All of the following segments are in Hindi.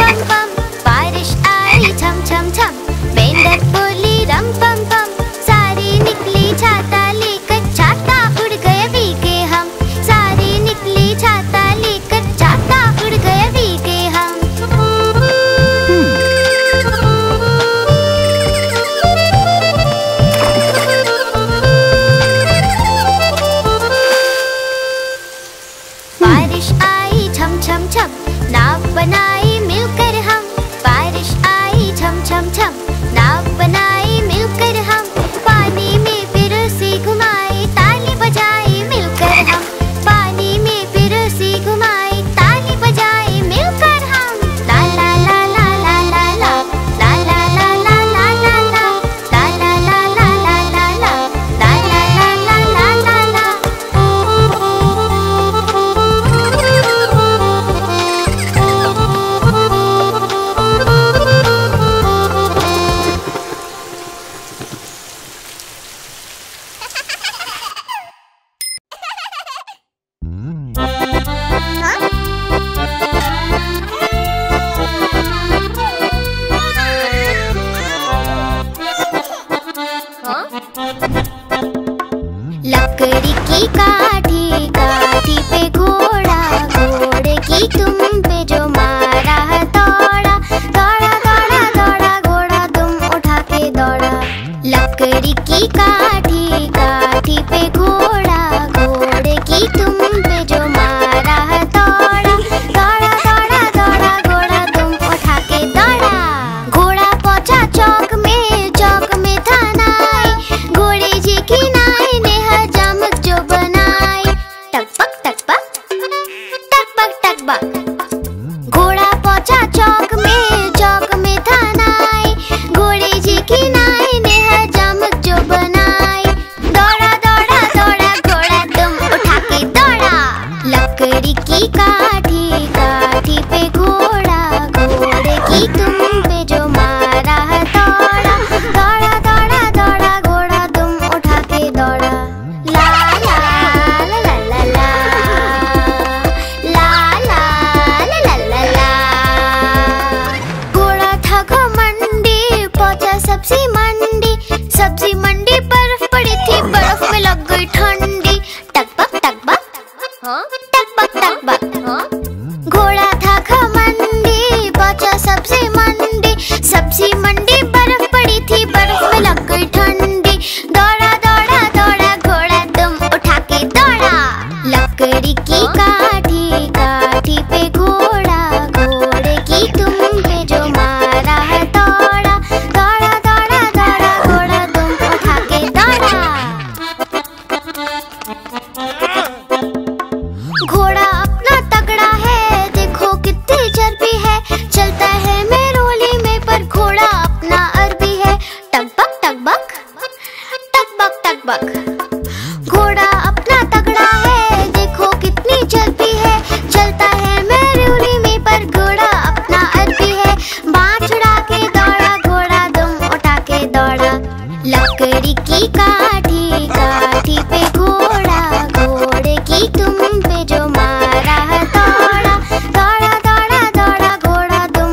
पम पम, बारिश आई छम छम छम, मेंढक बोली रम पम पम, सारी निकली छाता लेकर, छाता उड़ गए भीगे हम, सारी निकली छाता लेकर, छाता उड़ गए भीगे हम। बारिश आई छम छम छम, नाव बनाई मिलकर हम, बारिश आई छम छम छम, नाव बनाई मिलकर हम, पानी में फिर से घुमाए, ताली बजाए मिलकर हम, पानी में फिर से घुमाए, ताली बजाए मिलकर हम। ला ला ला ला ला ला ला, ला ला ला ला ला ला ला, ला ला ला ला ला ला ला, ला ला ला ला ला ला ला। लकड़ी की काठी, काठी पे घोड़ा, घोड़े की तुम पे जो मारा दौड़ा, दौड़ा दौड़ा दौड़ा घोड़ा तुम उठा के दौड़ा। लकड़ी की काठी, काठी पे घोड़ा, घोड़े की तुम पे जो मारा दौड़ा, दौड़ा दौड़ा दौड़ा घोड़ा तुम उठा के दौड़ा। घोड़ा पहुंचा चौक में, चौक में था नाई, घोड़े जी की नाई ने हजामत जो बनाई। टकबक टकबक, टकबक टकबक। घोड़ा पहुंचा चौक में, चौक में था नाई, घोड़े जी की नाई ने हजामत जो बनाई। दौड़ा दौड़ा दौड़ा घोड़ा तुम उठा के दौड़ा। लकड़ी की काठी, काठी पे घोड़ा, घोड़े की तुम पे जो मारा दौड़ा, दौड़ा दौड़ा दौड़ा घोड़ा तुम उठा के दौड़ा। ला ला ला ला ला ला, ला ला ला ला ला ला। घोड़ा था घमंडी, पहुंचा सब्जी मंडी, सब्जी मंडी बर्फ पड़ी थी, बर्फ में लग गई ठंडी। टकबक टकबक, हाँ टकबक टकबक, हाँ। घोड़ा था घमंडी, पहुंचा सब्जी मंडी, सब्जी मंडी बर्फ पड़ी थी, बर्फ में लग गई ठंडी। दौड़ा दौड़ा दौड़ा घोड़ा तुम उठा के दौड़ा। लकड़ी की काठी, काठी पे घोड़ा, घोड़े की तुम पे जो मारा दौड़ा, दौड़ा दौड़ा दौड़ा घोड़ा तुम उठा के दौड़ा। घोड़ा अपना तगड़ा है, देखो कितनी चर्बी है, चलता है मेरोली में पर घोड़ा अपना अरबी है। टकबक टकबक, टकबक टकबक। घोड़ा अपना तगड़ा है, देखो कितनी चर्बी है, चलता है मेरोली में पर घोड़ा अपना अरबी है। बाँह छुड़ा के दौड़ा घोड़ा तुम उठा के दौड़ा। लकड़ी की काठी, काठी पे घोड़ा, घोड़े की तुम पे जो मारा दौड़ा, दौड़ा दौड़ा दौड़ा घोड़ा तुम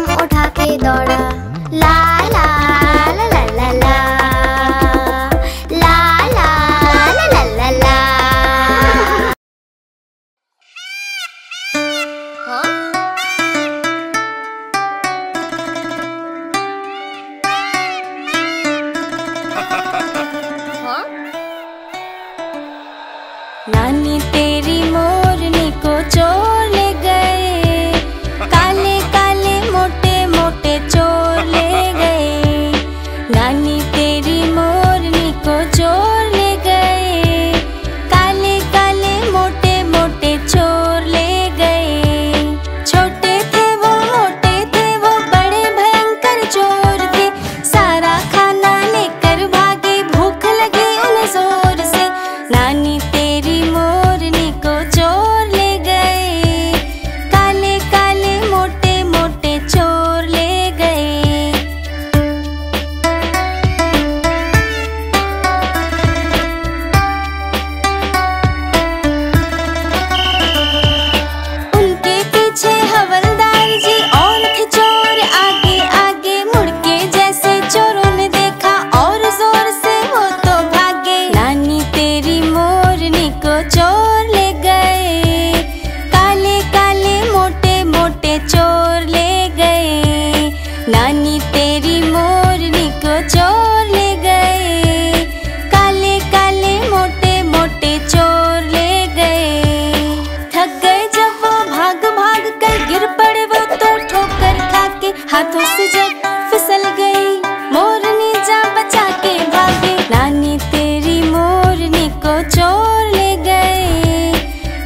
हाथों से जब फिसल गई, मोरनी जान बचा के भागी। नानी तेरी मोरनी को चोर ले गए,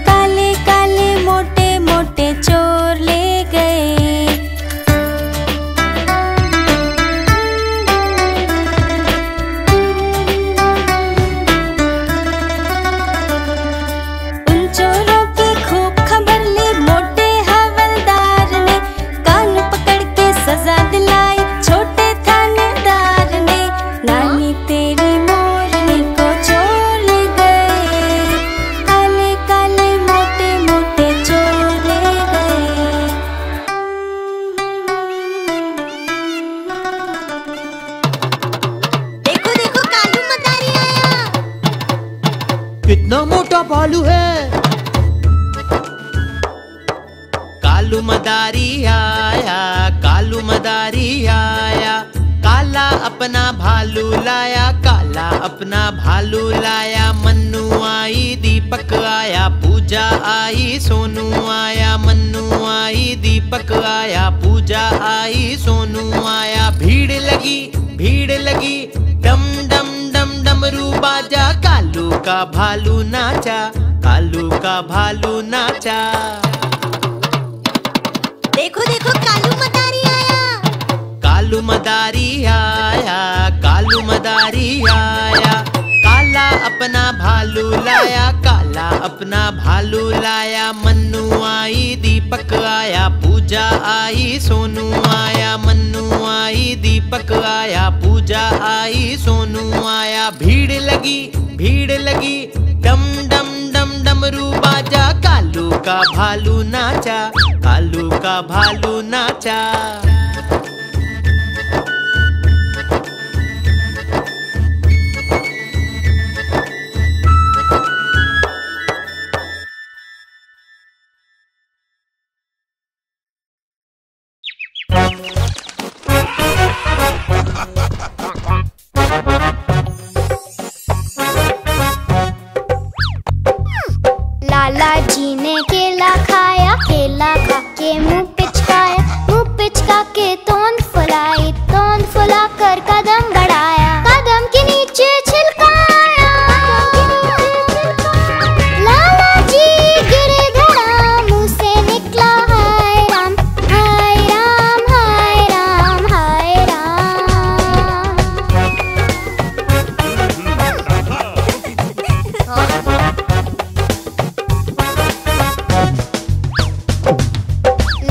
काले काले मोटे मोटे चोर ले गए। उन चोरों की खूब खबर ली मोटे हवलदार ने, कान पकड़ के सजा दिलाई छोटे थानेदार ने। नानी तेरी मोरनी को चोर ले गए, काले काले मोटे मोटे चोर ले गए। देखो देखो कालू मदारी आया। कितना मोटा भालू है। कालू मदारी आया, कालू मदारी आया, काला अपना भालू लाया, काला अपना भालू लाया। मन्नू आई, दीपक आया, पूजा आई, सोनू आया। मन्नू आई, दीपक आया, पूजा आई, सोनू आया। भीड़ लगी, डम डम डम डमरू बाजा। कालू का भालू नाचा, कालू का भालू नाचा। देखो देखो कालू मदारी आया। कालू मदारी आया, कालू मदारी आया, काला अपना भालू लाया, काला अपना भालू लाया। मन्नू आई, दीपक आया, पूजा आई, सोनू आया। मन्नू आई, दीपक आया, पूजा आई, सोनू आया। भीड़ लगी, डम डम डम डमरू बाजा। कालू का भालू नाचा, कालू का भालू नाचा। लाला जी ने केला खाया, केला खा के मुंह पिचकाया, मुंह पिचका के तोंद फुलाई, तोंद फुला कर कदम बढ़ाया, कदम के नीचे छिलकाया। लाला जी गिरे धड़ा, मुंह से निकला हाय राम, हाय राम, हाय राम, हाय राम।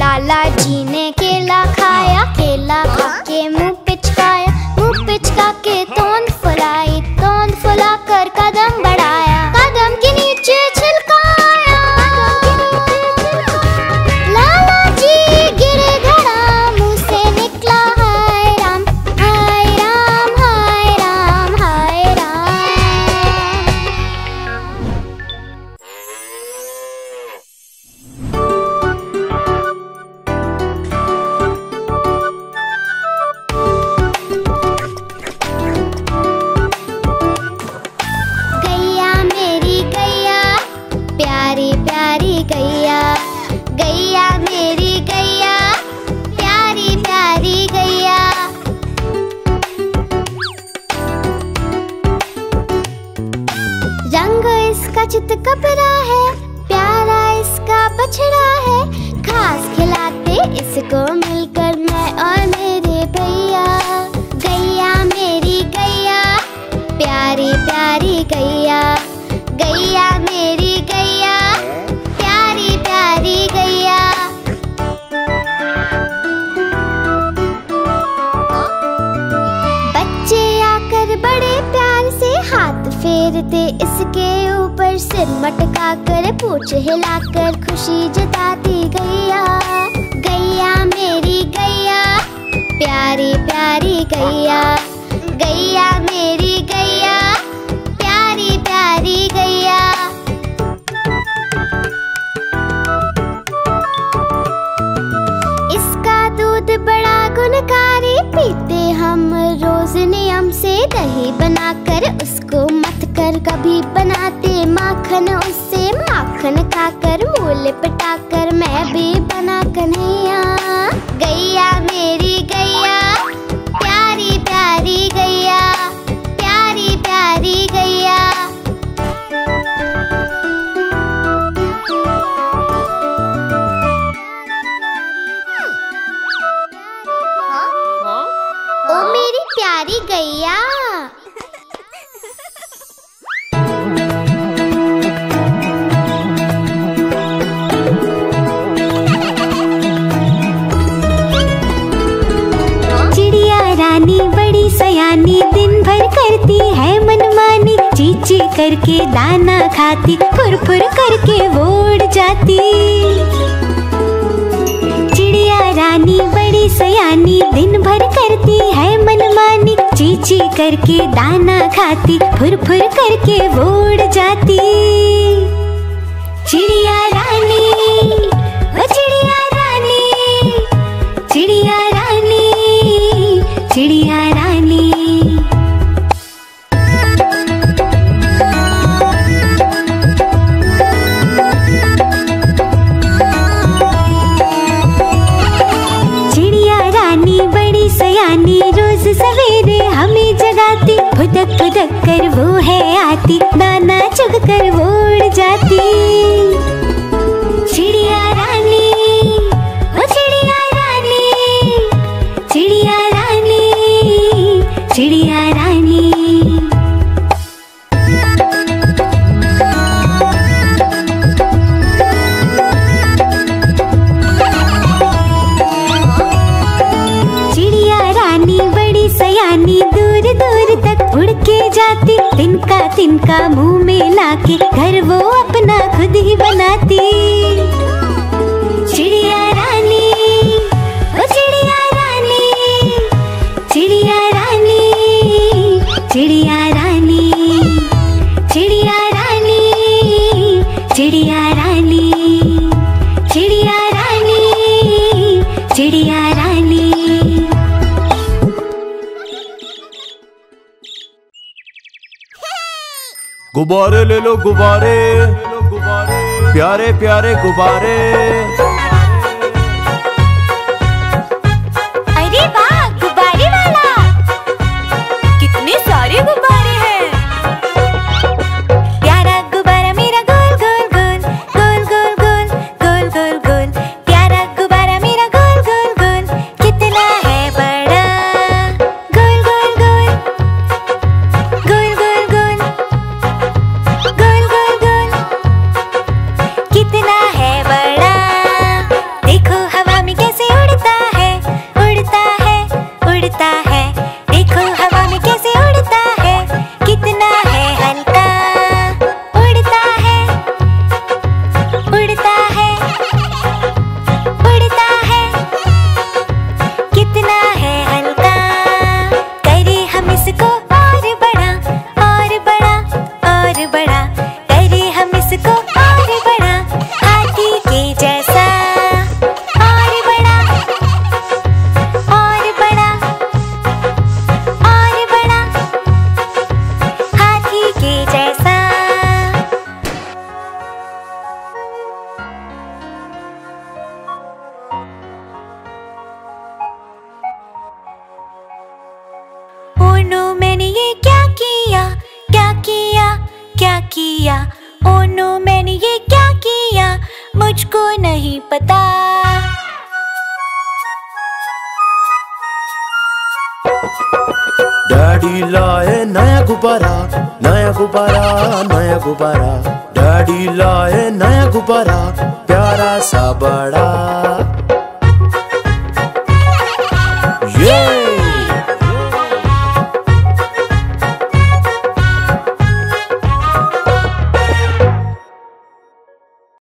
लाला जी ने केला खाया, केला खा के मुंह पिचकाया, मुंह पिचका के तोंद फुलाई, तोंद फुला कर कदम बढ़ाया, कदम के नीचे छिलकाया। लाला जी गिरे धड़ा, मुंह से निकला हाय राम, हाय राम, हाय राम, हाय राम। गैया मेरी गैया, प्यारी प्यारी गैया, गैया मेरी गैया, प्यारी प्यारी गैया। रंग इसका चित कपरा है, प्यारा इसका बछड़ा है, घास खिलाते इसको मिलकर मैं और मेरे भैया। गैया मेरी गैया, प्यारी प्यारी गैया, गैया मेरी गैया, प्यारी प्यारी गैया। बच्चे आकर बड़े प्यार से हाथ फेरते इसके ऊपर, सिर मटका कर पूंछ हिलाकर खुशी जताती गैया। गैया मेरी गैया, प्यारी प्यारी गैया, गैया मेरी गैया, प्यारी प्यारी गैया। इसका दूध बड़ा गुणकारी, पीते हम रोज नियम से, दही बनाकर उसको मथ कर कभी बनाते माखन उससे, माखन खाकर मूल पिटाकर मैं भी बना कन्हैया। गैया मेरी प्यारी गैया। चिड़िया रानी बड़ी सयानी, दिन भर करती है मनमानी। ची ची करके दाना खाती, फुर फुर करके वो उड़ जाती। चिड़िया रानी बड़ी सयानी, दिन भर करती है मनमानी। ची ची करके दाना खाती, फुर फुर करके वो उड़ जाती। चिड़िया रानी, ओ चिड़िया रानी, चिड़िया रानी, चिड़िया रानी। चिड़िया रानी बड़ी सयानी, रोज सवेरे हमें जगाती। फुदक फुदक कर वो है आती, दाना चुग कर वो उड़ जाती। चिड़िया रानी, ओ चिड़िया रानी, चिड़िया रानी, चिड़िया रानी। चिड़िया रानी बड़ी सयानी, दूर दूर तक उड़ के जाती। तिनका तिनका मुंह में लाके घर वो अपना खुद ही बनाती। चिड़िया रानी, ओ चिड़िया रानी, चिड़िया रानी, चिड़िया रानी, चिड़िया रानी, चिड़िया रानी, चिड़िया रानी, चिड़िया रानी। गुब्बारे ले लो गुब्बारे, प्यारे प्यारे गुब्बारे। अरे वाह, गुब्बारे वाला, कितने सारे गुब्बारे हैं। प्यारा गुब्बारा मेरा गोल गोल गोल, गोल गोल गोल, गोल गोल गोल। प्यारा गुब्बारा मेरा गोल गोल गोल, कितना है बड़ा। गोल गोल गोल, गोल गोल गोल, गोल गोल गोल, कितना है बड़ा। देखो हवा में कैसे उड़ता है, उड़ता है, उड़ता है। देखो हवा में कैसे उड़ता है, कितना है हल्का। उड़ता है, उड़ता है, उड़ता है, कितना है हल्का। करे हम इसको और बड़ा, और बड़ा, और बड़ा। करे हम इसको और बड़ा, हाथी के जैसा। और बड़ा, और बड़ा, और बड़ा, हाथी के जैसा। ओ नो, मैंने ये क्या किया, क्या किया, क्या किया। ओ नो, मैंने ये क्या किया, मुझको नहीं पता। डैडी लाए नया गुब्बारा, नया गुब्बारा, नया गुब्बारा। डैडी लाए नया गुब्बारा, प्यारा सा बड़ा।